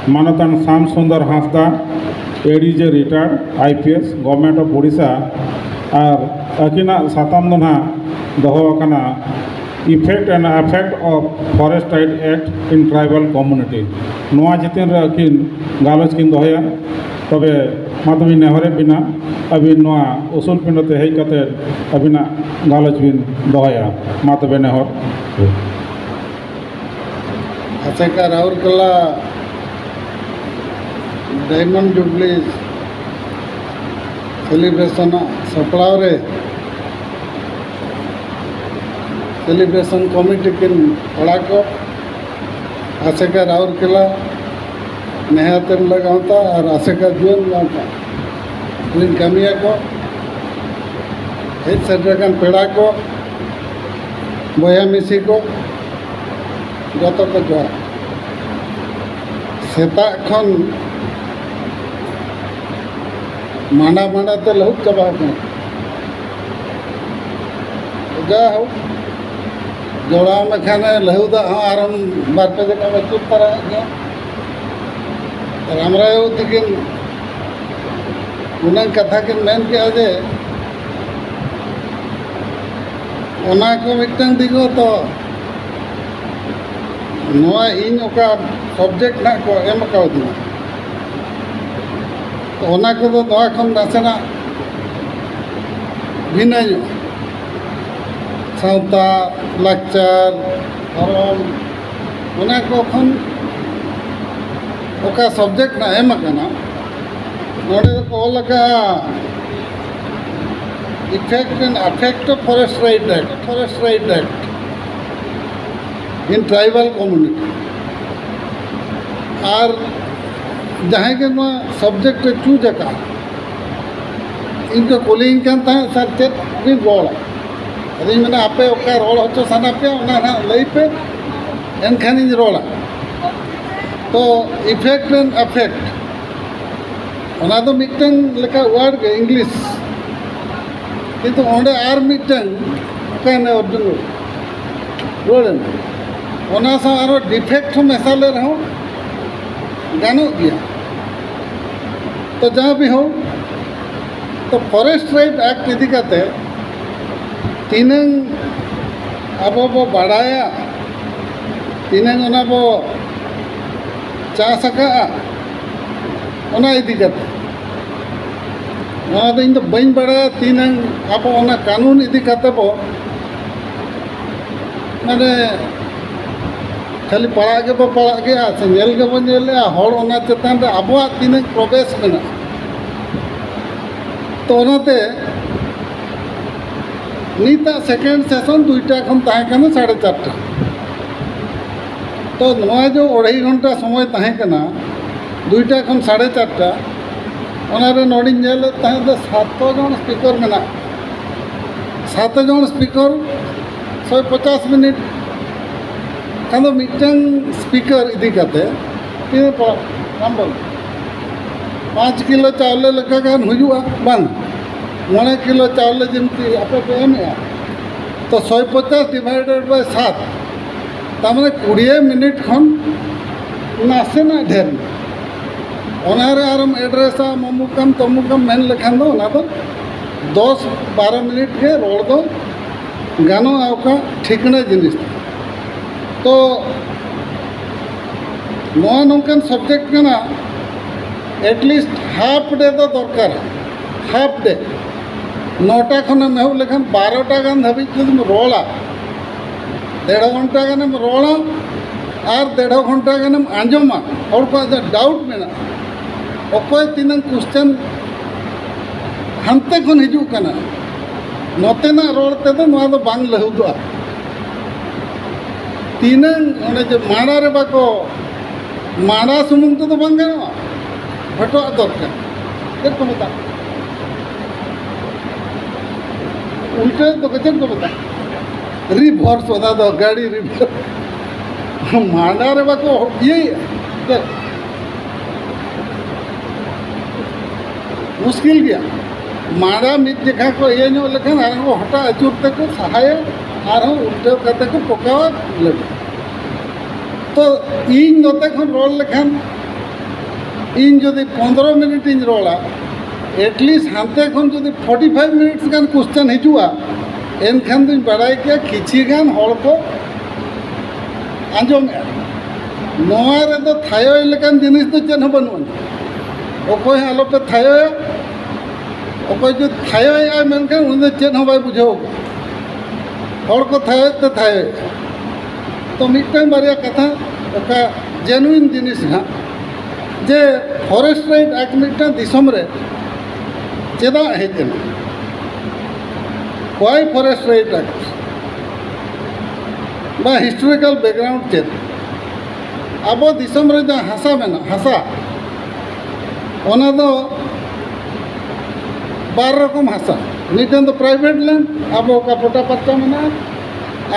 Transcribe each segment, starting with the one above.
मानतान Shyam Sundar Hansda ADJ retired IPS government of Odisha और अकिना साताम दो ना दहोकना effect and affect of forest right act in tribal community नोआ जितिन रे अकिन गालोच किन दहोया तबे मातबी नेहरे बिना अबिन नोआ उसूल पिंडते हेई कते अबिना गालोच बिन दहोया मातबे नेहर आसेका राउरकेला डायमंड जुबली सेलिब्रेशन सपड़ाव रे सेलिब्रेशन कमिटी किन कड़ा को आसेका राउरकेला नेहातेम लगावता और आसेका जुएन लगावता इन कमिया को एक सेटरकान पेड़ा को बया मिसी को जत को जोहार सेता खन मांडा मांडा ते लहुत चबा जा हो जोड़ा में खाने लहुदा आरम बारपे जगह में चुप तरह गया रामराय तिकिन उन्हें कथा किन मेन किया जे ओना को मिटन दिगो तो नोआ इन ओका सब्जेक्ट ना को एम काव दिना तो ओना को तो नोआ खन नासेना भिन्न जो सावता लाक्चर धर्म ओना को खन ओका सब्जेक्ट ना एम कना नोडे को लगा effect and affect of forest right act in tribal community और जहाँ के सब्जेक्ट चूज का इनको कोलिंग सर चेक रोल अभी मैंने आपे ओका रोल हो साना पे लई पे एनखान रोला तो इफेक्ट एंड अफेक्ट ओना तो मिटन लेका वर्ड के इंग्लिश किंतु ओंडे आर मिटन ओकाने अर्जुन रोलन ओना सा आरो डिफेक्ट मेसाले रहो गानो गया तो जहाँ भी हो तो फॉरेस्ट राइट एक्ट इदी काते तीनंग अबो बो बाड़ाया तीनंग ओना बो चासका ओना इदी काते ओना तो इन तो बइन बाड़ाया तीनंग अबो ओना कानून इदी काते बो माने खाली पढ़ा के बो पढ़ा गया से नेल के बो नेले हर ओना चेतान रे अबो तीनंग प्रवेश मेना तो ओनाते नीता सेकेंड सेशन दुईटा खन ताहे कना 4:30 तो नोआ जो 2.5 घंटा समय ताहे कना दुईटा खन 4:30 ओनारे नोडी नेले ताहे तो 7 जन स्पीकर मेना 7 जन स्पीकर 150 मिनट खान मिटन स्पीकर इदी काते तीन नाम बोल 5 किलो चावल लेका गान हुजुआ बांग 9 किलो चावल जमती आपे पे एमया तो 150 डिवाइडेड बाय 7 तामने 20 मिनट खन नासे ना ढेर ओनारे आरम एड्रेसा ममुकम तमुकम मेन लेखान दो ना तो 10-12 मिनट के रोड दो गानो आउका ठिकने जिनिस तो नोआ नोकन सब्जेक्ट कना एटलिस्ट हाफ डे तो दरकार हाफ डे 9टा खन मेहू लेखान 12टा गान धाबी जुदि रोला 1.5 घंटा गाने रोला और 1.5 घंटा गाने आंजमा और को डाउट मेना अकोय तीन क्वेश्चन हानते खन हिजू कना नोतेना रोड ते तो नोआ दो बांग लहुदुआ तीन ओने जो माड़ा रे बाको माड़ा सुमुंग तो बांग गानो भटो दरकार चेक को बता उल्टे तो चेक को बता रिवर्स होता तो गाड़ी रिवर्स माड़ा रे बाको ये मुश्किल गया माड़ा मिट जगह को ये नो लेकिन आरो हटा अचूरते को सहाय आरो उल्टे करते को पकावा लगे तो इन नोते खन रोल लेखन इन जदि 15 मिनट इन रोड़ा एटलिस्ट हानते खन जदि 45 मिनट्स गान क्वेश्चन हिजुआ एनखान दुई बाड़ाय के किछि गान हर को आंजम नोआ रे तो थायो लेकान जिनिस तो चेन बनुन ओकोय आलोपे थायो ओकोय जो थायो आ मेनखान उन चेन हो बाय बुझो हर को थायो ते थायो तो मिटन बारिया कथा ओका जेनुइन जिनिस हा जे फॉरेस्ट राइट एक्ट मिटन दिसम रे चेदा हेजन वाई फॉरेस्ट राइट एक्ट बा हिस्टोरिकल बैकग्राउंड चेद अब दिसम रे जहाँ हासा मेना हासा ओना दो बार रकम हासा मिटन तो प्राइवेट लैंड अब ओका पोटा पट्टा मेना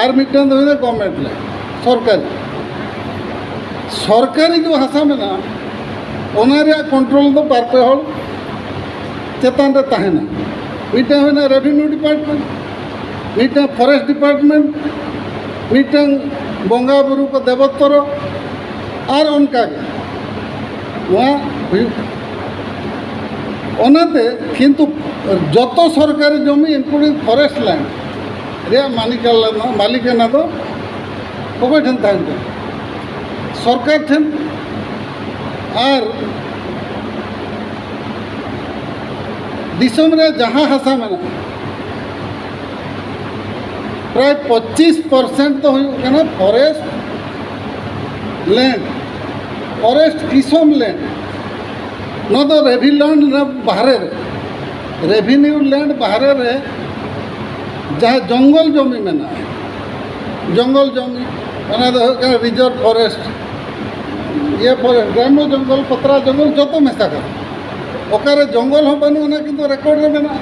और मिटन तो गवर्नमेंट लैंड सरकारी सरकारी जो हासा मेना ओना रे कंट्रोल तो बार पे हल चेतान रे ताहेना मिटन होना रेवेन्यू डिपार्टमेंट मिटन फॉरेस्ट डिपार्टमेंट मिटन बंगा बुरु को देवत्तर और उनका ओनाते किंतु जत सरकारी जमी इंक्लूडिंग फॉरेस्ट लैंड रे मालिकाना दो अकय ठेन ताहेन सरकार ठेन और दिसम रे जहाँ हासा मेना प्राय 25% तो हुई फॉरेस्ट लैंड फॉरेस्ट किसम लैंड न तो रेभिलैंड न बाहर रेवेन्यू लैंड बाहर रे जहाँ जंगल जमी मेना जंगल जमी रिजर्व फॉरेस्ट ये फॉरेस्ट ग्राम्य जंगल पतरा जंगल जो तो मेसा कर ओकारे जंगल हो बनू किंतु रेकॉर्ड रे मेना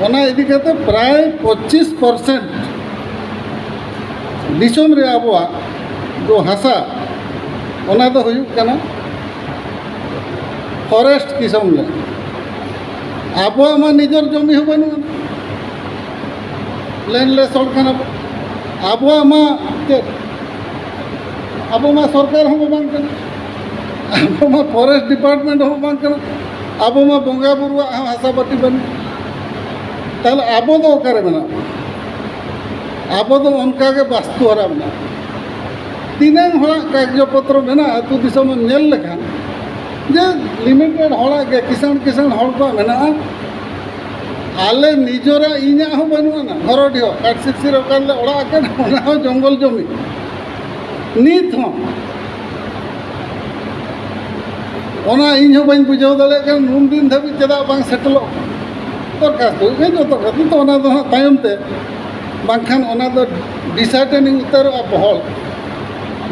ओना इदी करते प्राय 25% दिसम रे आबवा जो हासा ओना तो हुयु कना फॉरेस्ट किसम ले आबवा मा निजर जमी हो बनू लैंड ले सॉल्ट खाना आबवा मा के आबो मा सरकार हो बांग कना आबो मा फॉरेस्ट डिपार्टमेंट हो बांग कना आबो मा बंगा बुरुआ हासा बटी बनी ताहले आबो दो ओकारे मेना आबो दो उनका के वास्तु हरा मेना तीनांग हड़ा कागजपत्र मेना अतु दिसम नेल लेखान जे लिमिटेड हड़ा के किसान किसान हड़ को मेना आले निजरा इना हो बनुआ ना घर ढियो काट सिक्सी रकाले ओड़ा के ओना हो जंगल जमी नीत हो ओना इन हो बन बुझाव दले के नुन दिन धबी चदा बांग सेटलो दरखास्त जो दरखास्त तो ओना दो तायम ते बांखान ओना दो डिसाइडेनिंग उतर बहल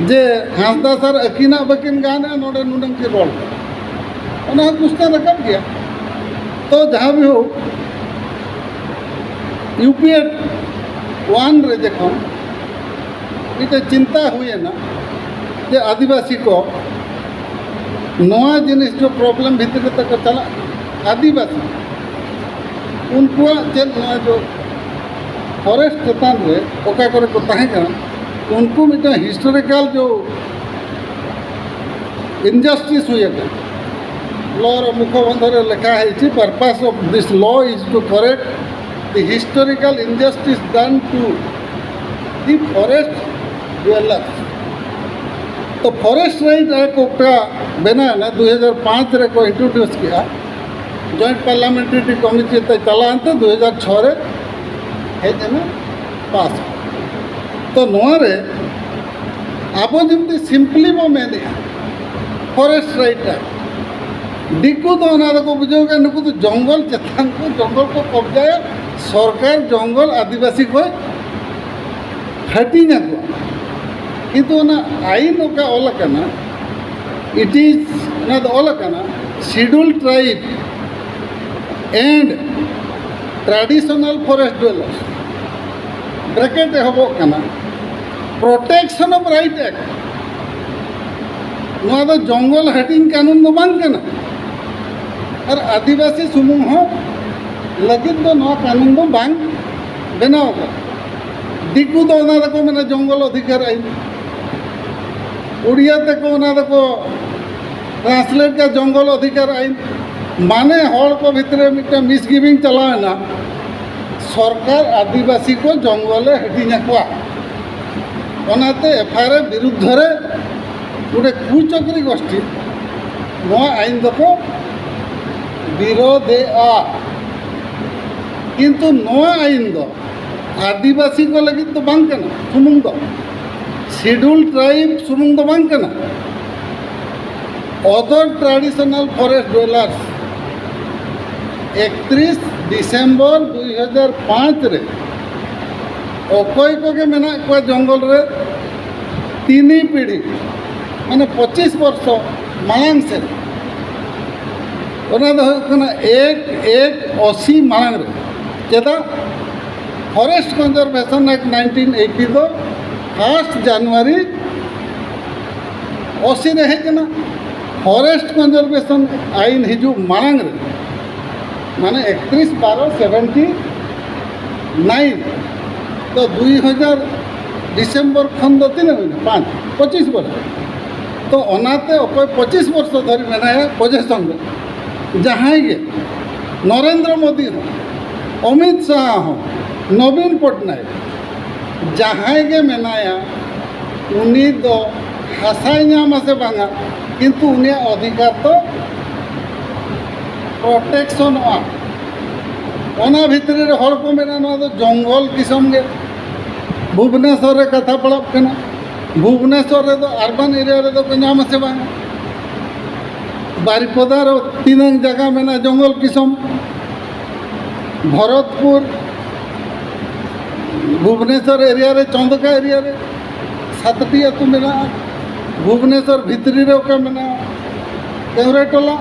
जे हांसदा सर अकिना बकिन गाना नोडे नुडंग की रोल ओना कुस्ता रकब गया तो जहाँ भी हो यूपीएड 1 रे देखो इते चिंता हुई है ना जे आदिवासी को नवा जिनिस जो प्रॉब्लम भीतर तक चला आदिवासी उनको चेक जो फॉरेस्ट चेतान रे ओका करे को ताहे कना उनको मिटा हिस्टोरिकल जो इनजस्टिस हुई है लॉ रो मुखबंध रे लिखा है purpose of this law is to correct the historical injustice done to the forest dwellers तो फॉरेस्ट राइट एक्ट ओका बना ना 2005 रे को इंट्रोड्यूस किया जॉइंट पार्लियामेंट्री कमिटी चला 2006 रे है पास तो नोरे आप जमी सिंपली बो मेने फॉरेस्ट राइट दिक्कु तो ना को बुझे नुकु तो जंगल चेतान को जंगल को कब्जा सरकार जंगल आदिवासी को हटी ना को किंतु ना आईन का ऑल करना इट इज ना ऑल करना schedule tribe and traditional forest dwellers bracket हबो कना प्रोटेक्शन ऑफ राइट एक्ट नोआ दो जंगल हटिंग कानून दो बांग कना और आदिवासी सुमुंग हो लगित दो नोआ कानून दो बांग बनाओ का दिक्कु दो ना को मैंने जंगल अधिकार आई उड़िया तक को ना को ट्रांसलेट का जंगल अधिकार आईन माने हड़ को भितर मिट्टे मिसगिविंग चलावेना सरकार आदिवासी को जंगले हटिंगा ओनाते एफआईआर विरुद्ध रे गोटे कुचक्री गोष्ठी नवा आईन को विरोधे किंतु नवा आईन दो आदिवासी को लगी तो बांग कना सुमुंग दो शेड्यूल ट्राइब सुमुंग दो बांग कना other traditional forest dwellers 31 December 2005 रे अकय को के मेना को जंगल रे 3 पीढ़ी माने 25 वर्ष मांग से ओना दो कना 1/80 मांग रे चेदा फॉरेस्ट कंजर्वेशन एक्ट 1980 दो 1 जनवरी 80 रे हेकना फॉरेस्ट कंजर्वेशन आईन हिजू मांग रे माने 31/12/79 तो 2000 डिसेम्बर खंड 3 5 25 वर्ष तो अनाते अकय 25 वर्ष धरी मेनाया पोजेसन जहाँ के नरेंद्र मोदी हो अमित शाह हो नवीन पटनायक जहाँ के मेनाया उनी दो हासाई से बांगा किंतु उन्हें अधिकार तो प्रोटेक्शन ओना भितर हड़ को मेना तो जंगल किसम गे भुवनेश्वर रे कथा पड़ब कना भुवनेश्वर रे तो अर्बन एरिया रे तो नाम से बांगा बारिपदार 3 जगह मेना जंगल किसम भरतपुर भुवनेश्वर एरिया रे चंदका एरिया रे 7टी अतु मेना भुवनेश्वर भितरी रे ओका मेना केवरे टोला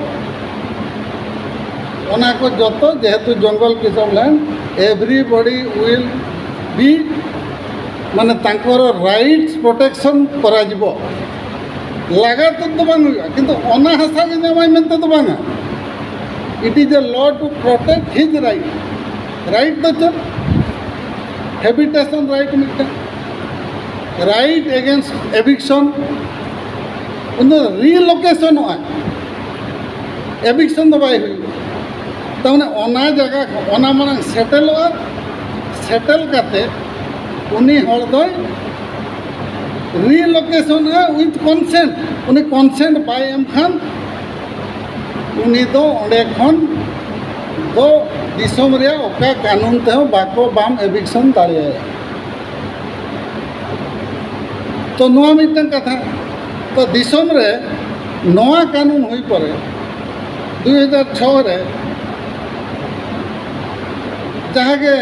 ओना को जतो जेहेतु जंगल किसम लैंड एवरीबॉडी विल बी माने तांकर राइट्स प्रोटेक्शन करा जिवो लगा तो बांग किंतु ओना हासा के जमाई मेनते तो बांगा it is a law to protect his right तो चल हैबिटेशन राइट मिलता राइट अगेंस्ट एविक्शन उन रिलोकेशन हुआ एविक्शन तो बाय हुई तमने ओना जगह ओना मांग सेटल करते उनी हड़ दो रिलोकेशन है विथ कंसेंट उनी कंसेंट बाय एम खान उनी दो ओंडे खन दो दिसम रे ओका कानून ते बाको बाम एविक्शन दाड़े तो नवा मिटन कथा तो दिसम रे नवा कानून हुई परे 2006 रे जहाँ के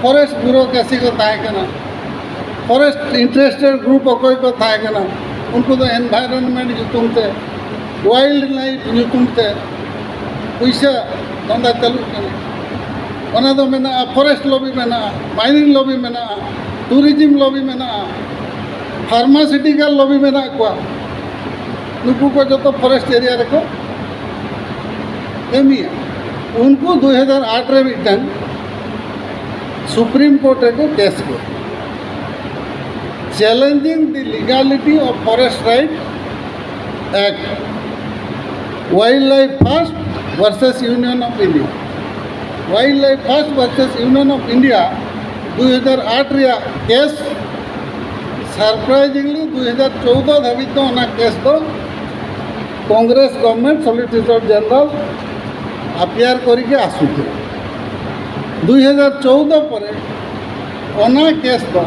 फॉरेस्ट ब्यूरोक्रेसी को ताकना फॉरेस्ट इंटरेस्टेड ग्रुप अकोय को ताकना उनको तो एनवायरनमेंट जुतुमते वाइल्ड लाइफ जुतुमते पैसा धंधा चालू करना तो मेना फॉरेस्ट लॉबी मेना माइनिंग लॉबी मेना टूरिज्म लॉबी मेना फार्मास्यूटिकल लॉबी मेना को नुकू को जो तो फॉरेस्ट एरिया रखो एमिया उनको 2008 रे मिटन सुप्रीम कोर्ट को केस को challenging the legality of forest right act wild life first versus union of India wild life first versus union of India 2008 रे केस सरप्राइजिंगली 2014 धाबित तो ना केस तो Congress government solicitor general appear करके आसुथे 2014 पर ओना case तो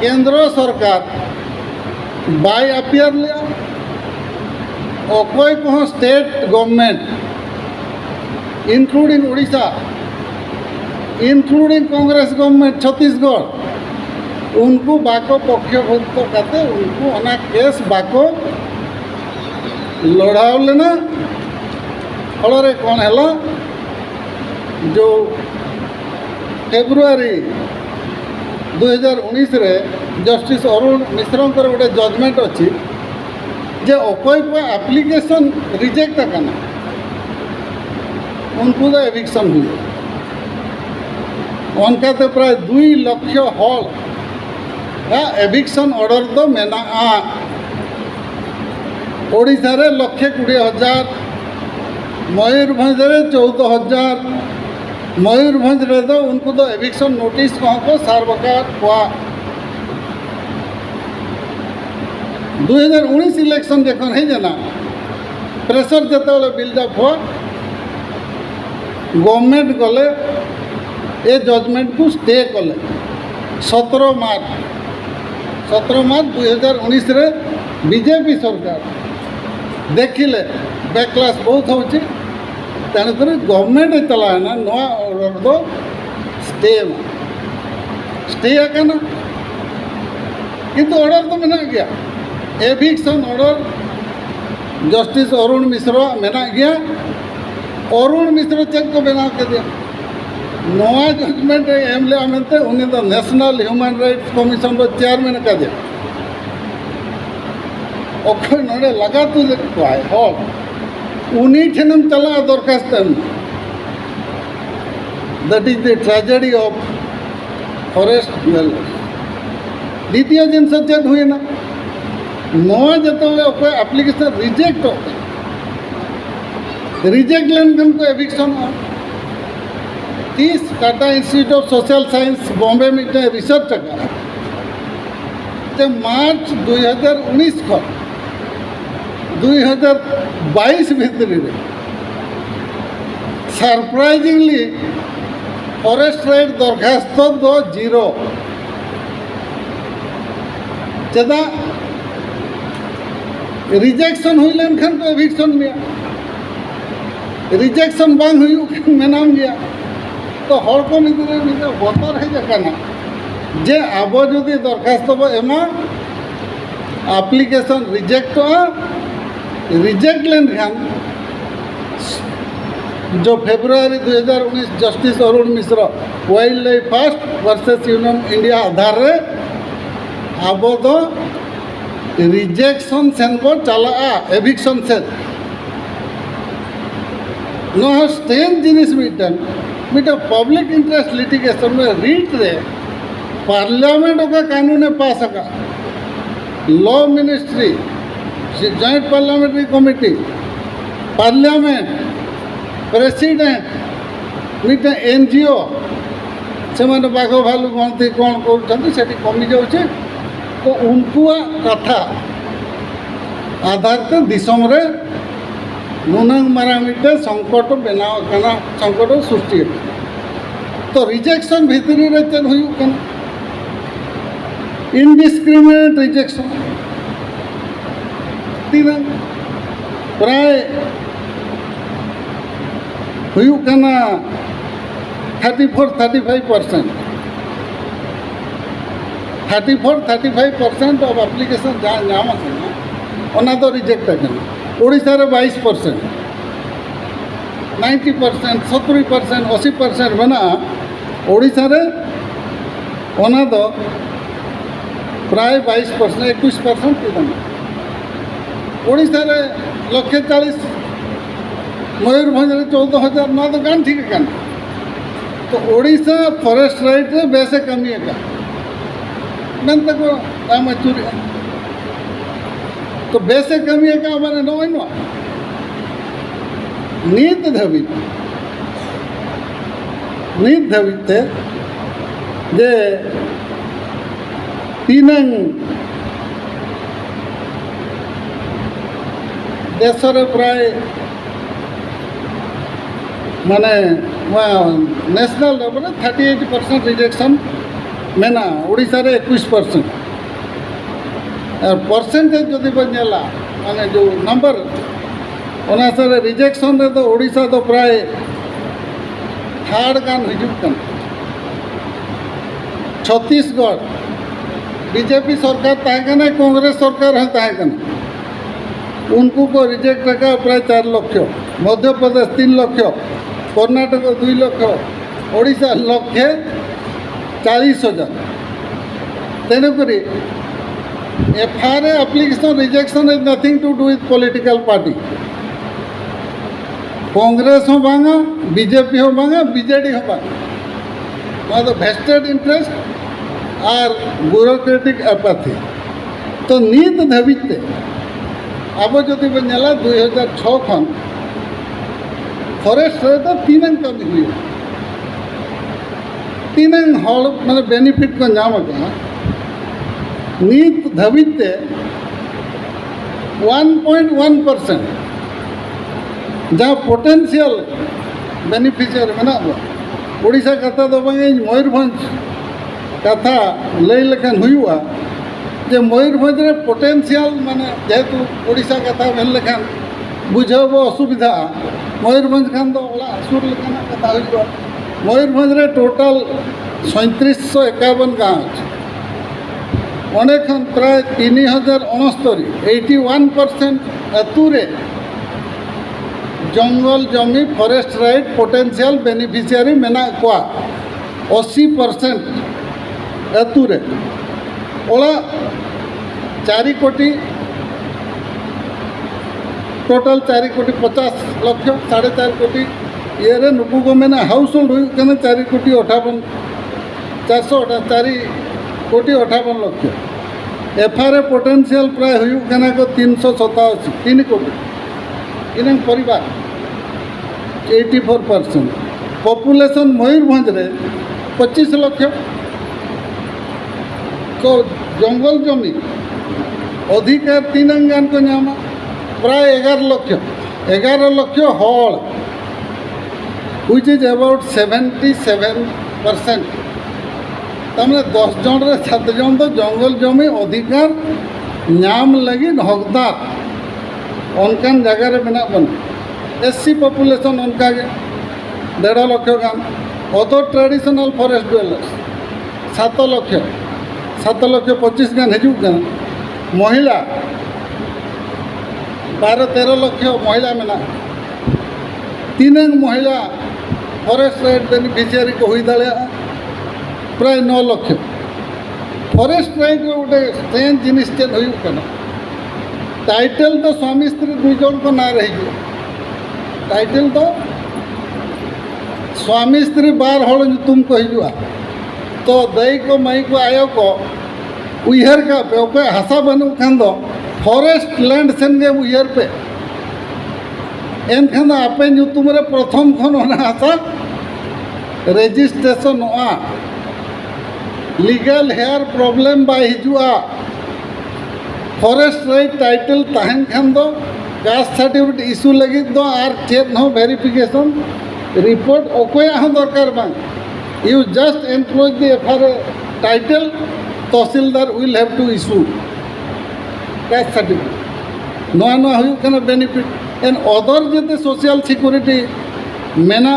केंद्र सरकार बाय अपियर लिया अकोय को state government including Orissa including Congress government Chhattisgarh उनको बाको पक्षभुक्त करते उनको ओना केस बाको लड़ाव लेना फल कौन है जो फेब्रुआरी 2019 रे जस्टिस अरुण मिश्र गोटे जजमेंट अच्छी जे अकोय को एप्लिकेशन रिजेक्ट करना उनको तो एविक्शन हुए उनका तो प्राय 2 लाख हॉल एविक्शन ऑर्डर तो मेना ओडिशा रे 1,20,000 मयूरभंज रे 14,000 मयूरभंज रे तो उनको तो एविक्शन नोटिस कहाँ को सार्वकार हुआ 2019 इलेक्शन जखन है जना प्रेसर जिते बिल्डअप हुआ गवर्नमेंट गले ए जजमेंट को स्टे कले 17 मार्च 2019 रे बीजेपी सरकार देखिले बैकलास बहुत होची तेणुक गवर्नमेंट चला ना नुआ ऑर्डर दो स्टे आना किंतु ऑर्डर तो मेना गया eviction order justice Arun Mishra मेना गया अरुण मिश्रा चेक को बनाव के दिया नवा जजमेंट एम ले आमते उन्हें तो नेशनल ह्यूमन राइट्स कमीशन रो चेयरमैन का दिया अखर नोड़े लगा तू पाए हो उन्हीं ठेनम चला दरखास्त that is the tragedy of forest developers द्वितीय जिनस चेक हुए ना नवा जो एप्लिकेशन रिजेक्ट लेन को eviction 30 Tata institute of social science Bombay में रिसर्च का मार्च 2019 को 2022 भितर सरप्राइजिंगली फॉरेस्ट राइट दरखास्त दो 0 चेदा रिजेक्शन हुई लेन खान को एविक्शन में रिजेक्शन बांग हुई मेनाम गया तो हर को बतर है जाना जे अब जो दरखास्त एमा एप्लिकेशन रिजेक्ट रिजेक्ट लेन खान जो February 2019 justice Arun Mishra wild life first versus union India आधार रे अब तो रिजेक्शन सेन को चला एविक्शन सेन नो स्टेन जिनिस मिटा पब्लिक इंटरेस्ट लिटिगेशन में रीट रे पार्लियामेंट का कानून पास का law ministry joint parliamentary committee parliament president मिटा एनजीओ से बाघ भालू गणती कौन कर कमी जाऊे तो उनको कथा आधार ते दिसम रे नुनंग मारामिटे संकट बनाव कना संकट सृष्टि तो रिजेक्शन भितरी रे चेन हुई कना इनडिस्क्रिमिनेट रिजेक्शन तीन प्राय हुई कना 34-35% 34-35% ऑफ एप्लिकेशन जहाँ नाम ओना तो रिजेक्ट है ओडिशा रे 22% 90% 70% 80% बना ओडिशा रे ओना तो प्राय 22% 21% ओडिशा रे 140 मयूरभंज रे 14,000 ना तो गान ठीक है तो ओडिशा फॉरेस्ट राइट रे वैसे कमी है नंत को दाम चूरी तो वैसे कमी है का हमारे नो नीत धवित जे तीनंग देश प्राय माने नेशनल लेवल 38% रिजेक्शन मेना ओडिशा रे 21% और परसेंटेज जदि बनेला माने जो नंबर अनुसार रिजेक्शन रे तो ओडिशा तो प्राय थर्ड गान हिजुकन छत्तीसगढ़ बीजेपी सरकार ताकना कांग्रेस सरकार है ताकना उनको को रिजेक्ट रखा प्राय 4 lakh Madhya Pradesh 3 lakh Karnataka 2 lakh Odisha 1,40,000 तेणुक FRA application rejection is nothing to do with political party Congress हो भांगा बीजेपी हो भांगा बीजेडी हो भांगा तो वेस्टेड इंटरेस्ट और ब्यूरोक्रेटिक एपैथी तो नीत धविते अब जो बनेला 2006 खन फॉरेस्ट रे तो तीन कमी हुई तीन हल माने बेनिफिट को नाम नीत धाबिते 1.1% जहाँ पोटेंशियल बेनिफिशियरी मेना ओडिशा कथा तो मयूरभंज कथा लई लेखान हुआ जे मयूरभंज रे पोटेंशियल माने जेहेतु ओडिशा कथा मेन लेखान बुझाब असुविधा मयूरभंज खान तो ओला सुर लेखान कथा हुआ मयूरभंज रे टोटाल 3751 गाँव अच्छे अनेक प्राय 3069 81% अतुरे जंगल जमी फॉरेस्ट राइट पोटेंशियल बेनिफिशियरी मेना को 80% अतुरे ओला 4 कोटी टोटल 4 कोटी 50 लक्ष 4.5 कोटी ये नुकू को मेना हाउस होल्ड हुई 4 कोटी 58 4 कोटी 58 लक्ष एफआरए पोटेंशियल प्राय हुई को 387 3 कोटी इन परिवार 84% पॉपुलेशन मयूरभंज रे 25 लक्ष तो जंगल जमी अधिकार 3 अंगान को नाम प्राय 11 लक्ष हल which is about 77%। तमने 10 जन रे 7 जन तो जंगल जमी अधिकार नाम लगी हकदार उनकान जगह रे मेना बन एससी पॉपुलेशन उनका 1.5 लक्ष गान अदर ट्रेडिशनल फॉरेस्ट डुएलर्स 7 लक्ष 25 गान हजू महिला 12-13 लक्ष महिला मेना 3 महिला फॉरेस्ट राइट बेनिफिशियरी को हुई दाड़ा प्राय 9 लक्ष फॉरेस्ट राइट गोटे स्ट्रेंज जिनिस चेन हुई टाइटल तो स्वामी स्त्री 2 जन को ना रही टाइटल तो स्वामी स्त्री 12 हल तुम को हिजुआ तो दई को मई को आयो को उहर का पे ओके हासा बनू खान दो फॉरेस्ट लैंड सेन गे उहर पे एनखान आपे तुम रे प्रथम खन होना हासा रजिस्ट्रेशन हुआ लीगल हेयर प्रॉब्लम बाय हिजुआ फॉरेस्ट राइट टाइटल तहन खान दो कास्ट सर्टिफिकेट इशू लगी दो आर चेक नो वेरिफिकेशन रिपोर्ट ओकोया हो दरकार बांग you just enclose the FRA title tehsildar will have to issue caste certificate नवा नवा हुई कना बेनिफिट एंड अदर जते सोशल सिक्योरिटी मेना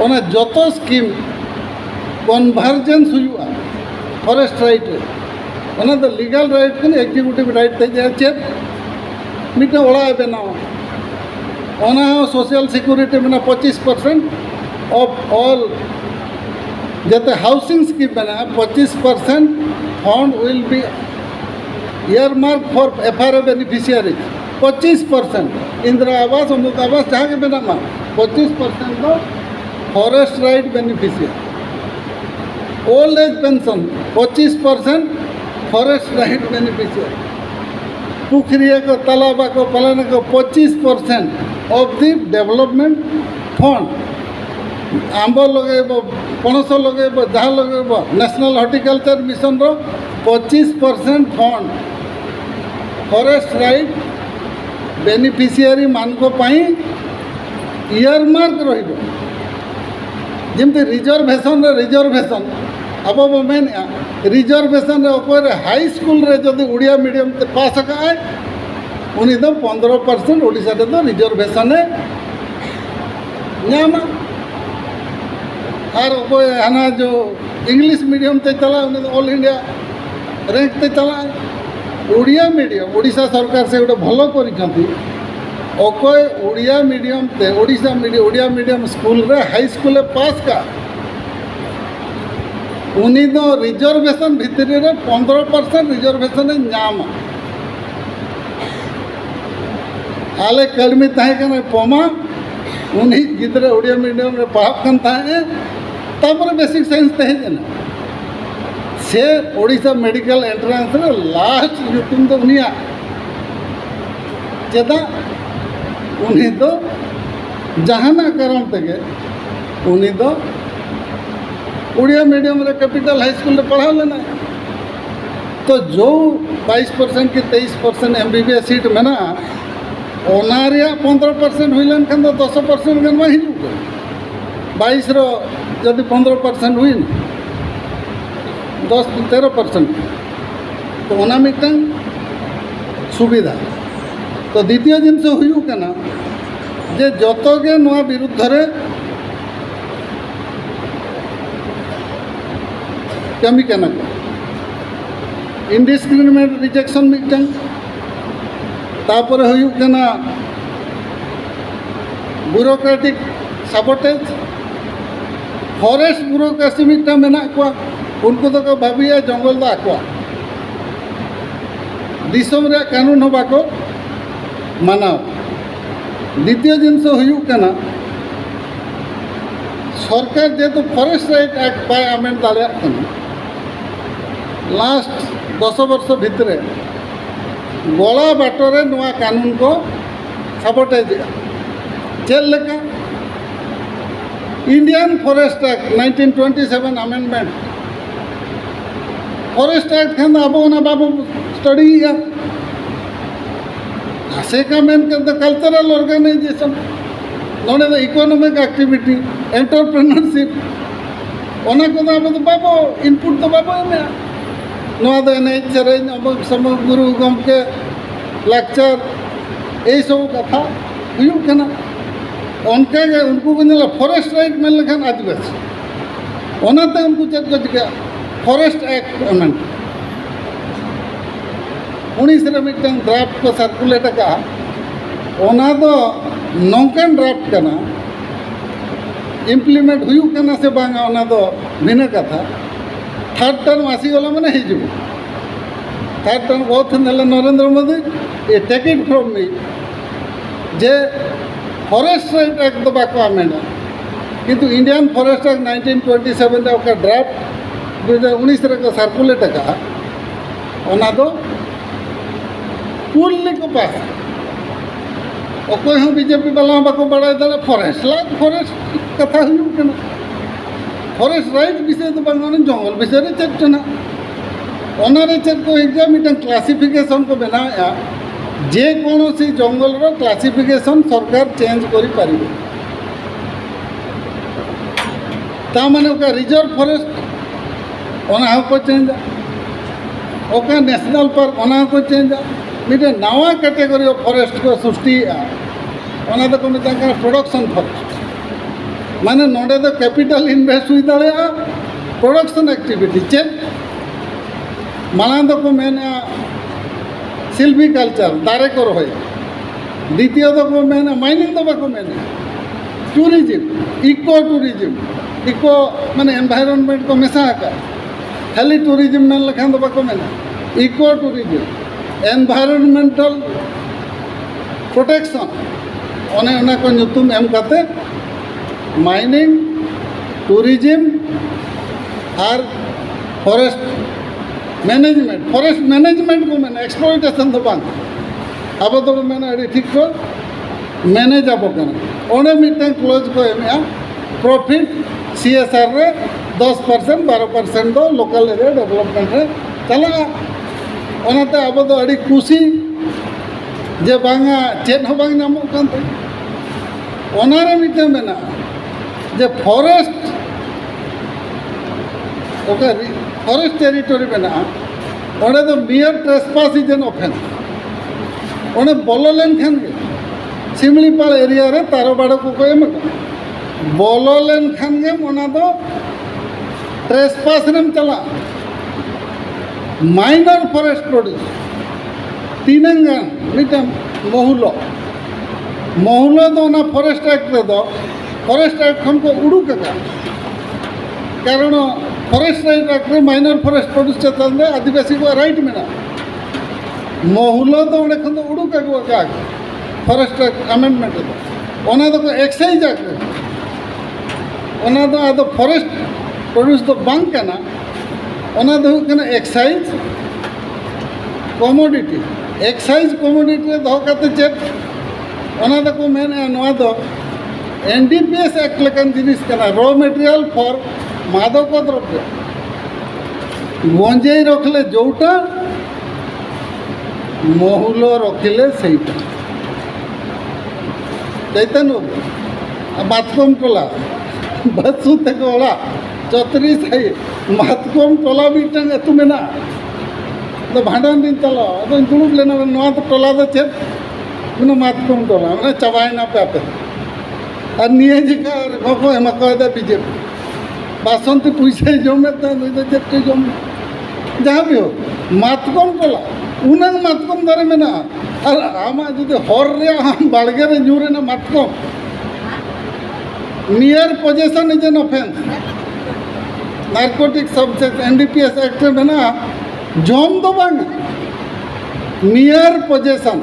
ओना जतो स्कीम कन्वर्जेंस हुआ फॉरेस्ट राइट ओना द लीगल राइट कन एग्जीक्यूटिव राइट थे जे चेक मिटे ओला बनाओ ओना सोशल सिक्योरिटी मेना 25% ऑफ ऑल जते हाउसिंग स्कीम बना 25% fund will be earmark for FRA beneficiary 25% Indira Awas अमुक आवास जहाँ के बिना 25% तो forest right beneficiary old age pension 25% forest right beneficiary पुखरिया को तालाबा को पलाने को 25% ऑफ द डेवलपमेंट फंड आंब लगे पणस लगे जहाँ लगे नेशनल हॉर्टिकल्चर मिशन रो 25% फंड फॉरेस्ट राइट बेनिफिशियरी मान को पाई इयरमार्क रहिबो जेमते रिजर्वेशन अब मेन रिजर्वेशन रे हाई स्कूल रे जदि उड़िया मीडियम ते पास का उनी तो 15% ओडिशा रे तो रिजर्वेशन नामा और कोई हाना जो इंग्लिश मीडियम ते चला उन्हें तो ऑल इंडिया रैंक ते चला उड़िया मीडियम ओडिशा सरकार से गोटे भल कर उड़िया मीडियम ते उड़िया मीडियम स्कूल रे हाई स्कूल पास का उन्हीं तो रिजर्वेशन भितर 15% रिजर्वेशन नाम आले कर्मी तहे पमा उन्हीं गिद्रे उड़िया मीडियम रे पढ़ान तहे तापर बेसिक साइंस तहे से ओडिशा मेडिकल एंट्रांस रे लास्ट तुम तो उनिया चेदा उन्हीं दो जहाना कारण तेगे उन्हीं दो उड़िया मीडियम रे कैपिटल हाई स्कूल रे पढ़ा लेना तो जो 22% की 23% MBBS सीट में ना 15% हुई लेन खान तो 10% गन वही जुगे 22 रो जदि 15% हुई ना 10-13% तो ओना मिटन सुविधा तो द्वितीय जिनस हुई कना जे जतगे नवा विरुद्ध रे कमी कना इंडिस्क्रिमिनेट रिजेक्शन मिटन तापर हुई कना ब्यूरोक्रेटिक सबटेज फॉरेस्ट ब्यूरोक्रेसी मिटा मेना को उनको तो भाविया जंगल दा आकुआ दिसम रे कानून होबा को मानाव द्वितीय जिनस हुई कना सरकार जेहेतु forest right act by amend दाड़ा लास्ट 10 वर्ष भितर गला बाटरे नुआ कानून को सबटेज चेल लेका Indian forest act 1927 amendment forest act खान अब बाबू स्टडी से का मेन कल्चरल ऑर्गेनाइजेशन नोड़े इकोनॉमिक एक्टिविटी एंटरप्रेन्योरशिप ओना को अब बाबो इनपुट तो बाबो एमे नोआ दो एने सेरेन अब सम गुरु गमके लेक्चर ए सब कथा हुई कना उनके उनको को नेला फॉरेस्ट राइट मेन लेखान आदिवासी ओनाते उनको चेक को चिका फॉरेस्ट एक्ट अमेंड 19 रे मिटन ड्राफ्ट को सर्कुलेट का ओना दो नौकन ड्राफ्ट कना इम्प्लीमेंट हुई कना से बांगा ओना दो भिन्न कथा थर्ड टर्म आसी गला माने हिजु थर्ड टर्म बहुत नेला नरेंद्र मोदी ए टेक इट फ्रॉम मी जे फॉरेस्ट राइट एक्ट दो बाको आमेना किंतु इंडियन फॉरेस्ट एक्ट 1927 रे ओका ड्राफ्ट 2019 रे को सर्कुलेट का ओना दो फुल्ली को पास अकोय हम बीजेपी वाला बाको बड़ा दे फॉरेस्ट लाइक फॉरेस्ट कथा हुई कना फॉरेस्ट राइट विषय तो बांगन जंगल विषय रे चेतना ओनारे चेक को एग्जाम मिटन क्लासिफिकेशन को बनाया जे कोनो सी जंगल रो क्लासिफिकेशन सरकार चेंज करि पारिबे ता माने ओका रिजर्व फॉरेस्ट ओना को चेंज ओका नेशनल पार्क ओना को चेंज मिटे नवा कैटेगरी ऑफ फॉरेस्ट को सृष्टि ओना तो को मिता प्रोडक्शन फॉरेस्ट माने नोडे तो कैपिटल इन्वेस्ट हुई दाड़े प्रोडक्शन एक्टिविटी चेक माना तो को मेना सिल्विकल्चर दारे को रहे द्वितीय तो को मेना माइनिंग तो बाको मेना टूरिज्म इको माने एनवायरनमेंट को मेसा का खाली टूरिज्म मेन लखान तो बाको मेना इको टूरिज्म एनवायरनमेंटल प्रोटेक्शन ओने ओना को नुतुम एम काते माइनिंग टूरिज्म और फॉरेस्ट मैनेजमेंट को मैंने एक्सप्लॉयटेशन तो बांग अब तो मैंने अड़ी ठीक को मैनेज अब करना ओने मिटन क्लोज को एम प्रॉफिट CSR रे 10% 12% दो लोकल एरिया डेवलपमेंट रे चला ओनाते अब तो अड़ी खुशी जे बांगा चेन हो बांग नामो कांते ओनारे मिटे मेना जे फॉरेस्ट ओके फॉरेस्ट टेरिटोरी मेना ओने तो mere trespass is an offence ओने बोलो लेन खान के सिमलीपाल एरिया रे तारोबाड़ को एम बोलो लेन खान के ओना तो ट्रेसपास रेम चला माइनर फॉरेस्ट प्रोड्यूस तीनंगान मिटे महुलो तो ना फॉरेस्ट एक्ट रे दो फॉरेस्ट एक्ट खन को उड़ूक का कारण फॉरेस्ट राइट एक्ट रे माइनर फॉरेस्ट प्रोड्यूस चेतन रे आदिवासी को राइट मेना महुलो तो ओने खन तो उड़ूक का फॉरेस्ट एक्ट अमेंडमेंट दो ओना तो एक्साइज एक्ट ओना तो आदो फॉरेस्ट प्रोड्यूस तो बांग कना ओना दो कना एक्साइज कमोडिटी एक्साइज कम्युनिटी दो करते चेक ओना दो को मेन नवा दो एनडीपीएस एक्ट लेकन जिनिस कना रॉ मटेरियल फॉर मादक द्रव्य गंजेई रखले जोटा महुल रखिले सेटा चैतन्य मातकम टोला बसु तकोला चतरी साई मातकम टोला मिटन एतु मेना तो भांडन दिन तलो तो दुड़ुब लेना नवा तो टोला दो चेक मने मातकम टोला मने चबायना पे आपे और निये जिका गको एमा कदा बीजेपी बासंती पैसा जमे तो नहीं चेक जम जहाँ भी हो मातकम टोला उन्हें मातकम दारे मेना और आमा जुदे हर रे हम बाड़गे रे ᱧᱩᱨ ना मातकम mere possession is an offence narcotic substance NDPS act में ना जम दो बांग नियर पोजेशन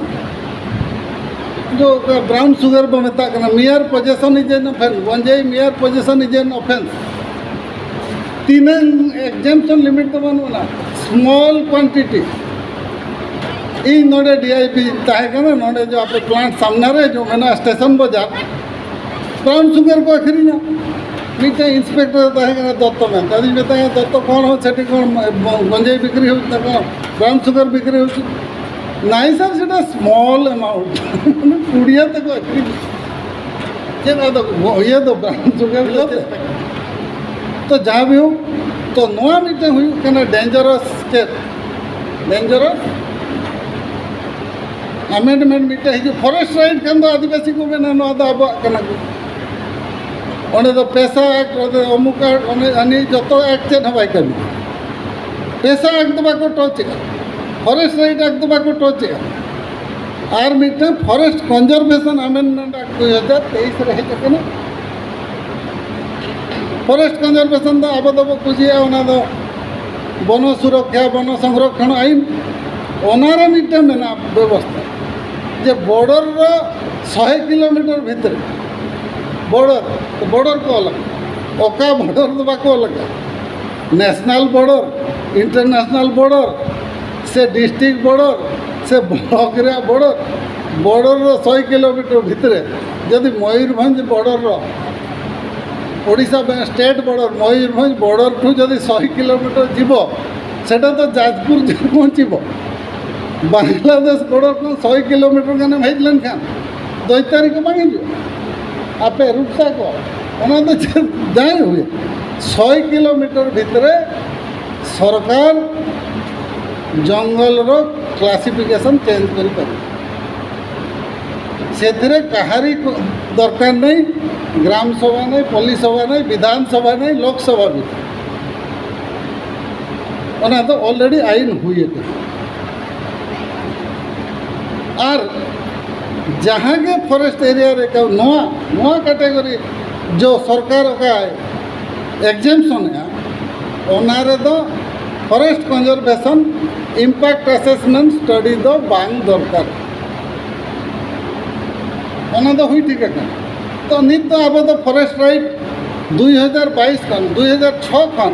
जो ब्राउन शुगर बो मेता कना mere possession is an offence गंजेई mere possession is an offence तीन एग्जाम्पशन लिमिट तो बनना स्मॉल क्वांटिटी इन नोडे डीआईपी ताहेकना नोडे जो आप प्लांट सामने रे जो मेना स्टेशन बाजार ब्राउन शुगर को अखरीना मीटे इंस्पेक्टर ताहेकना दत्त में तदी मेता दत्त कौन हो सेठी कौन गंजेई बिक्री हो त कौन ब्राउन शुगर बिक्री हो नाई सर सेटा स्मॉल अमाउंट कुड़िया तक अखरी जे ना तो ये तो ब्राउन शुगर तो जहाँ भी हो तो नवा मीटे हुई कना डेंजरस के डेंजरस अमेंडमेंट मीटे है जो फॉरेस्ट राइट कन दो आदिवासी को बेना नो दा अब कना ओने तो पैसा एक्ट ओने अमुक ओने अनि जतो एक्ट चेन हवाई कर पैसा एक्ट दबा को टच फॉरेस्ट राइट एक्ट दबा को टच आर मीटे फॉरेस्ट कंजर्वेशन अमेंडमेंट एक्ट 2023 रहे कना फॉरेस्ट कंजर्वेशन दा अब दबो कुजिया ओना दो वन सुरक्षा वन संरक्षण आईन ओनारे मीटे मेना व्यवस्था जे बॉर्डर रो 100 किलोमीटर भीतर बॉर्डर को अलग ओका बॉर्डर दबा को अलग नेशनल बॉर्डर इंटरनेशनल बॉर्डर से डिस्ट्रिक्ट बॉर्डर से ब्लॉक रे बॉर्डर रो 100 किलोमीटर भीतर जदि मयूरभंज बॉर्डर रो Odisha state border Mayurbhanj border ठू जदि 100 किलोमीटर जीव सेटा तो जाजपुर पहुँचब बांग्लादेश बॉर्डर को 100 किलोमीटर गाने भेजलन खान 2 तारीख मांगे आपे रूपसा को ओना तो जाए हुए 100 किलोमीटर भितरे सरकार जंगल रो क्लासिफिकेशन चेंज करी पारे से कहारी दरकार नहीं ग्राम सभा नहीं पुलिस सभा नहीं विधानसभा नहीं लोकसभा भी ओना तो ऑलरेडी आईन हुई है और जहाँ के फॉरेस्ट एरिया रे का नवा कैटेगरी जो सरकार का एग्जाम्पशन है ओनारे दो forest conservation impact assessment study दो बांग दरकार ओना दो हुई ठीक है तो नित तो अब तो फॉरेस्ट राइट 2022 खन 2006 खन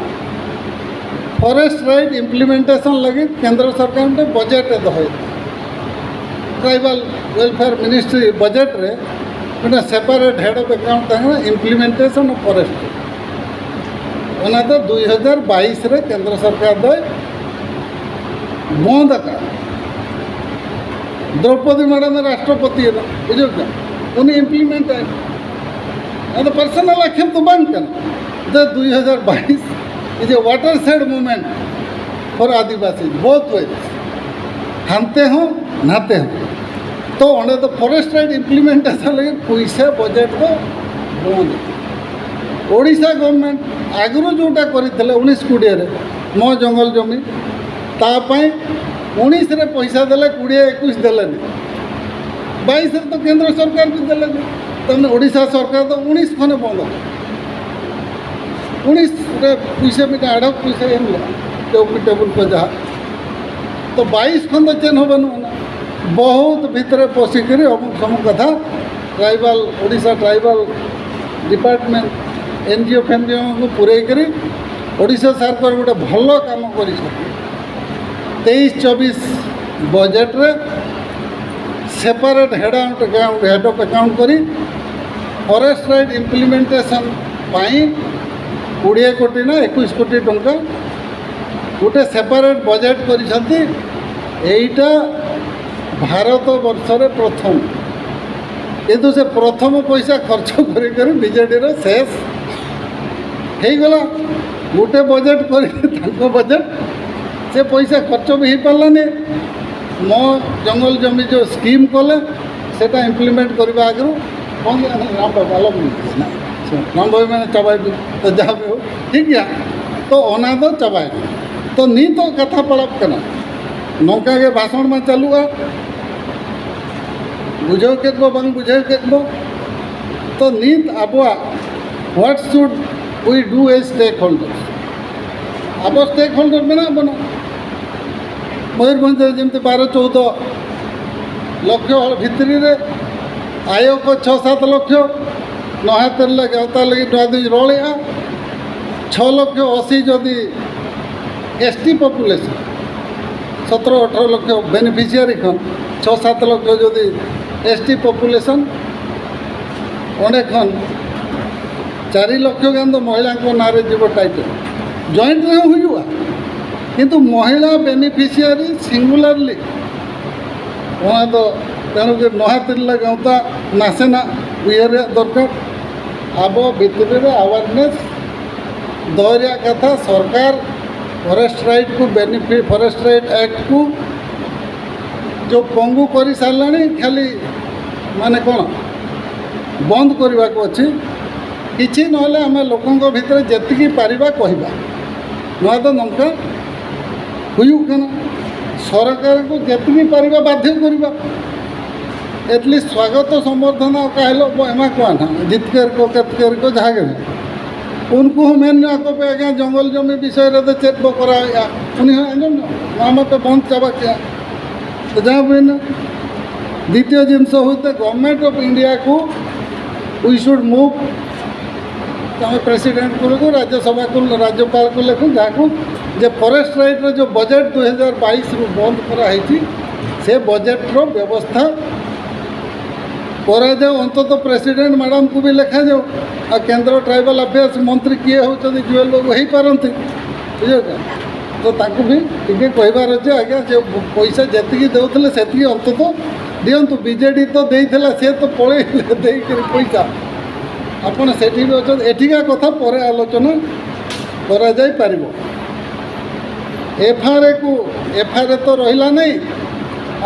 फॉरेस्ट राइट इम्प्लीमेंटेशन लगी केंद्र सरकार ने बजेट दहे ट्राइबल वेलफेयर मिनिस्ट्री बजेट रे गोटे सेपरेट हेड ऑफ अकाउंट तंगना इम्प्लीमेंटेशन ऑफ फॉरेस्ट ओना तो 2022 रे केंद्र सरकार दे बंद का द्रौपदी मैडम राष्ट्रपति बुझो क्या उन्हें इम्प्लीमेंट है तो पर्सनल आक्षेप तो बंद करना 2022 is a watershed movement for Adivasi both way हानते हो नाते हो तो उन्हें तो फॉरेस्ट राइट इम्प्लीमेंटेशन लगे पैसा बजेट को बंद ओडिशा गवर्नमेंट आगु जोटा करते 19-20 मो जंगल जमी तापाई 19 रे पैसा देले 20-21 देले 22 तो केंद्र सरकार भी देले तमने ओडिशा सरकार तो 19 खने बंद 19 रे पैसा भी आड़क पैसा टेबुल पर जहाँ तो 22 खन तो चेन होबन बहुत भितर पशिक अमुक समूक कथा tribal Odisha tribal department NGO फेनजीओ को पूरेकरी ओडिशा सरकार गोटे भल काम कर 23-24 बजेट रे सेपरेट हेड ऑफ अकाउंट करी फॉरेस्ट राइट इम्प्लीमेंटेशन पाई 20 कोटी ना 21 कोटी टंका गोटे सेपरेट बजेट करिसंती। एइटा भारत वर्षरे प्रथम किंतु से प्रथम पैसा खर्च कर बीजेडी शेष हो गला। गोटे बजेट कर बजेट से पैसा खर्च भी हो पारानी। मो जंगल जमी जो स्कीम कले सेटा इम्प्लीमेंट करने आगु कौन राम बाबा राम भाई मैंने चबाई तो जहाँ भी हो ठीक है तो ओना तो चबाई तो नी तो कथा पड़ब करना नौका के भाषण में चलूगा बुझे के बंग बुझे के तो नीत आबुआ what should we do a stakeholder अब स्टेक होल्डर में ना बनो मयूरभंज जमी 12-14 लक्ष भितर आय को 6-7 लक्ष नहातर लगे अवतार लगे नुआदी रलिया 6,80,000 जदि एसटी पॉपुलेशन 17-18 लक्ष बेनिफिशियरी खन 6-7 लक्ष जदि एसटी पॉपुलेशन अनेक खन 4 लक्ष गान महिला नारे जीव टाइटल जॉइंट रे हुआ किंतु महिला बेनिफिशियरी सिंगुलरली वहाँ तो तेणुक नहातिर गाँवता नासेना उयर दरकार अब भितर अवेयरनेस दरिया कथा सरकार फॉरेस्ट राइट को बेनिफिट फॉरेस्ट राइट एक्ट को जो पंगु कर सारे खाली माने कौन बंद करने को अच्छी किसी ना आम लोकों भितर जी पारिबा कहबा ना तो नौका हुई सरकार को जी पारिबा बाध्य करवा एटलिस्ट स्वागत संबर्धना कहलो एमा कहना जितकर को केतकर को झागे उनको मेन को पे आज्ञा जंगल जमी विषय रे चेक बो करा उन्हीं आम पे बंद चाबा क्या तो जहाँ भी द्वितीय जिनस होते गवर्नमेंट ऑफ इंडिया को वी शुड मूव आम प्रेसिडेंट को राज्यसभा को राज्यपाल को लिखूँ जहाँ जे फॉरेस्ट राइट रो जो बजेट 2022 रु बंद कराई से बजेट रो व्यवस्था करा जाओ अंततः प्रेसिडेंट मैडम को भी लिखा जाओ आ केंद्र ट्राइबल अफेयर्स मंत्री किए होती जुएल बाबू हो पारती बुझे तो ताकू भी टे कहबार अच्छे आज्ञा जो पैसा जी देते से अंततः दिंतु बीजेडी तो देला सी तो पड़े पैसा आपड़ से भी अच्छा एठिका कथा पर आलोचना करा जाई पारिबो। एफआरए को एफआरए तो रहा नहीं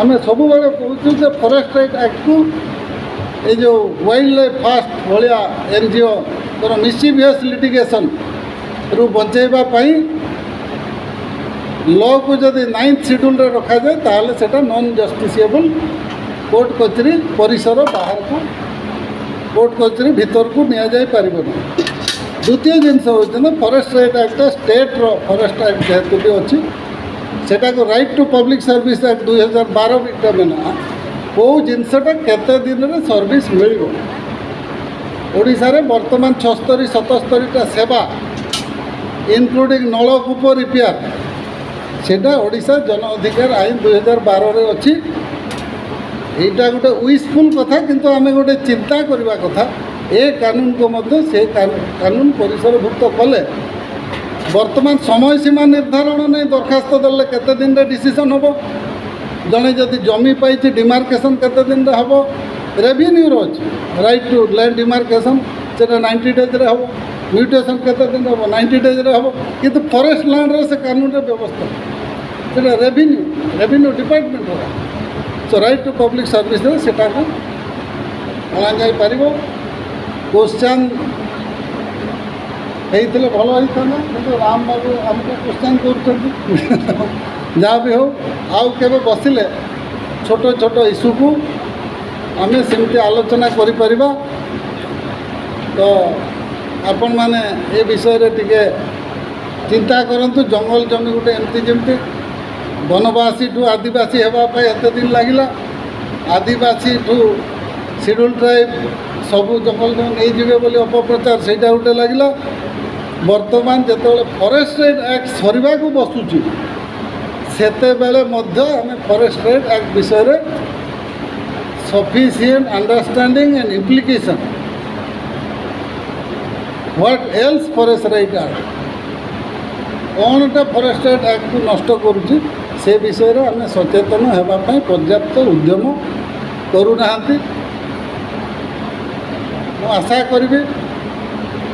आम सब कहूँ फॉरेस्ट राइट एक्ट को ये जो वाइल्ड लाइफ फास्ट भाया एनजीओ तो मिसचिवियस लिटिगेशन रु बचाइवाई लॉ को जब 9th शेड्यूल रे रखा जाए ताहले सेटा नॉन जस्टिसिएबल कोर्ट कचेरी परिसर बाहर को कोर्ट कचेरी भीतर को निया जाई पारिबो ना। द्वितीय जिनस होता फॉरेस्ट राइट एक्ट स्टेट रो फॉरेस्ट एक्ट जेहेतु भी अच्छी सेटा को right to public service act 2012 भी बना कौ जिनसटा केते दिन रे सर्विस मिलिबो ओडिशा रे वर्तमान 76-77टा सेवा इनक्लूडिंग नलकूप रिपेयर सेटा ओडिशा जन अधिकार आईन 2012 रे अच्छी एटा गोटे विशफुल कथा किंतु आमे गोटे चिंता करबा कथा ए कानून को मध्य से कानून परिसरभुक्त कले वर्तमान समय सीमा निर्धारण नहीं दरखास्त देले केते दिन रे डिसीजन होबो जड़े जदि जमी पाई डिमार्केशन केते दिन रे हबो रेवेन्यू रो राइट टू लैंड डिमार्केशन से 90 डेज रे हबो म्यूटेशन केते दिन हबो 90 डेज रे हबो किंतु फॉरेस्ट लैंड रे से कानून रे व्यवस्था से रेवेन्यू डिपार्टमेंट रो सो राइट टू पब्लिक सर्विस रे सेटा को अणा जाई पारिबो। क्वेश्चन होते भल होता कि राम बाबू आमको क्वेश्चन कर जहाँ भी हो आउ के बसिले छोट छोट इश्यू को आम सेमती आलोचना करिपरिबा तो आपण माने ए विषय रे टिके चिंता करंतु। जंगल जमी गोटे एमती जमती वनवासी ठू आदिवासी होगापी एत दिन लगिला आदिवासी ठू शेड्यूल ट्राइब सबू जंगल जमी नहीं जीवे बोली अपप्रचार सेटा गोटे लगिला। वर्तमान जिते फॉरेस्ट एक्ट सरिबा को बसुची ସେତେବେଳେ ମଧ୍ୟ ଆମେ ଫରେଷ୍ଟ ରାଇଟ୍ ଆକ୍ଟ ବିଷୟରେ sufficient understanding and implication what else forest right act କ'ଣଟା ଫରେଷ୍ଟ ରାଇଟ୍ ଆକ୍ଟକୁ ନଷ୍ଟ କରୁଛି ସେ ବିଷୟରେ ଆମେ ସଚେତନ ହେବା ପାଇଁ ପର୍ଯ୍ୟାପ୍ତ ଉଦ୍ୟମ କରୁନାହାନ୍ତି। ମୁଁ ଆଶା କରିବି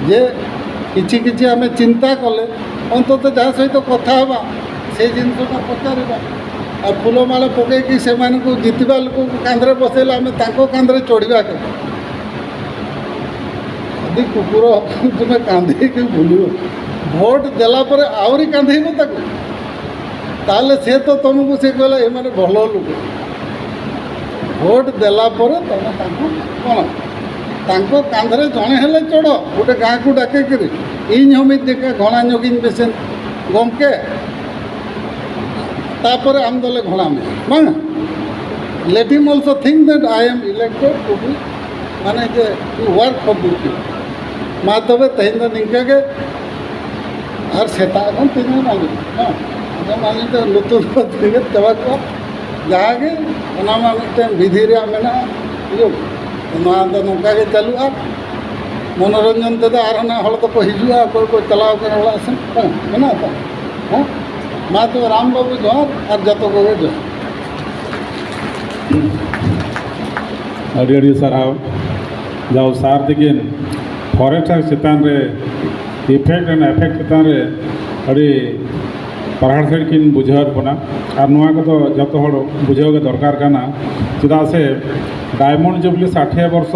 ଯେ କିଛି କିଛି ଆମେ ଚିନ୍ତା କଲେ ଅନ୍ତତଃ ଯାହା ସହିତ କଥା ହେବା ସେ ଜିନିଷଟା ପଚାରିବା। ଆଉ ଫୁଲମାଳ ପକାଇକି ସେମାନଙ୍କୁ ଜିତିବା ଲୋକଙ୍କୁ କାନ୍ଧରେ ବସେଇଲେ ଆମେ ତାଙ୍କ କାନ୍ଧରେ ଚଢ଼ିବା କେବେ? ଯଦି କୁକୁର ତୁମେ କାନ୍ଧେଇକି ବୁଲିବ, ଭୋଟ ଦେଲା ପରେ ଆହୁରି କାନ୍ଧେଇବ ତାକୁ, ତାହେଲେ ସେ ତ ତୁମକୁ ସେ କହିଲା ଏମାନେ ଭଲ ଲୋକ। ଭୋଟ ଦେଲା ପରେ ତୁମେ ତାଙ୍କୁ କ'ଣ ତାଙ୍କ କାନ୍ଧରେ ଜଣେ ହେଲେ ଚଢ଼, ଗୋଟେ ଗାଁକୁ ଡାକିକିରି ଇନ୍ ହମିତ୍ ଦେଖା ଘଣା ଯୋଗିନ୍ ବେସେନ ଗମକେ ତାପରେ ଆମ ଦଲେ ଘଣା ମେ ବାଙ୍ଗା let him also think that I am elected to be ମାନେ ଯେ to work for the people ମା তবে তেহিন নিঙ্কাকে আর সেটা এখন তিনি মালিক হ্যাঁ আগে মালিক নতুন দিকে দেওয়া যাহাকে ওনা মিটে বিধিরে আমি না নয়া তো নৌকাকে চালু আর মনোরঞ্জন তো আর না হল তো হিজুয়া কোই চালাও করে হল আসেন হ্যাঁ না তো হ্যাঁ মা তো রামবাবু জোহার আর যত করে জোহার। अड़ी अड़ी साराव जाओ सार दिगिन फॉरेस्ट चितान रे इफेक्ट एंड एफेक्ट चितान रे अड़ी पहाड़ सेड किन बुझावर बना और नुआ को तो जत हड़ बुझाव के दरकार काना चेदा से डायमंड जुबली 60 वर्ष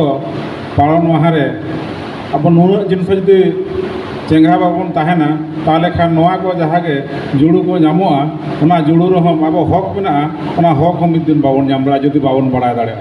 पालन महारे अब नुन जिनस जदि चेंगा बाबन ताहेना ताले खान नुआ को जहागे जुड़ू को जामुआ जुड़ू रहो अब हक मेना हक हम मिद दिन बाबन जाम बड़ा जदि बाबन बड़ा दाड़े